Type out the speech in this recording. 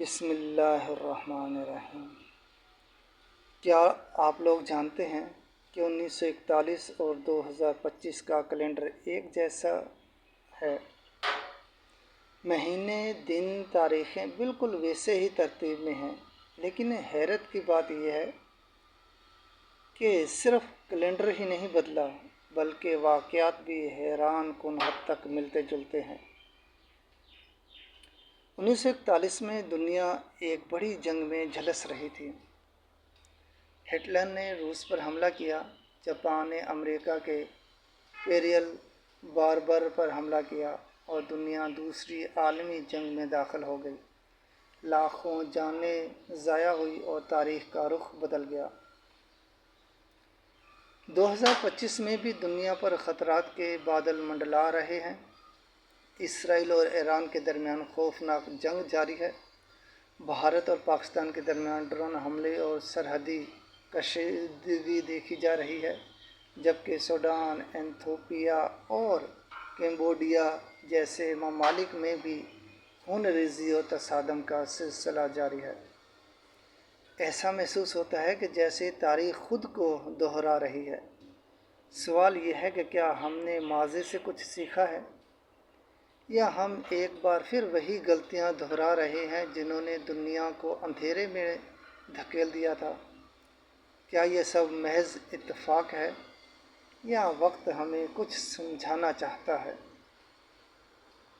بسم اللہ الرحمن الرحیم۔ کیا آپ لوگ جانتے ہیں کہ 1941 اور 2025 کا کیلنڈر ایک جیسا ہے؟ مہینے، دن، تاریخیں بالکل ویسے ہی ترتیب میں ہیں، لیکن حیرت کی بات یہ ہے کہ صرف کیلنڈر ہی نہیں بدلا، بلکہ واقعات بھی حیران کن حد تک ملتے جلتے ہیں۔ 1941 میں دنیا ایک بڑی جنگ میں جھلس رہی تھی۔ ہٹلر نے روس پر حملہ کیا، جاپان نے امریکہ کے پیرل باربر پر حملہ کیا اور دنیا دوسری عالمی جنگ میں داخل ہو گئی۔ لاکھوں جانیں ضائع ہوئی اور تاریخ کا رخ بدل گیا۔ 2025 میں بھی دنیا پر خطرات کے بادل منڈلا رہے ہیں۔ اسرائیل اور ایران کے درمیان خوفناک جنگ جاری ہے۔ بھارت اور پاکستان کے درمیان ڈرون حملے اور سرحدی کشیدگی دیکھی جا رہی ہے، جبکہ سوڈان، ایتھوپیا اور کمبوڈیا جیسے ممالک میں بھی خون ریزی اور تصادم کا سلسلہ جاری ہے۔ ایسا محسوس ہوتا ہے کہ جیسے تاریخ خود کو دہرا رہی ہے۔ سوال یہ ہے کہ کیا ہم نے ماضی سے کچھ سیکھا ہے، یا ہم ایک بار پھر وہی غلطیاں دہرا رہے ہیں جنہوں نے دنیا کو اندھیرے میں دھکیل دیا تھا؟ کیا یہ سب محض اتفاق ہے، یا وقت ہمیں کچھ سمجھانا چاہتا ہے؟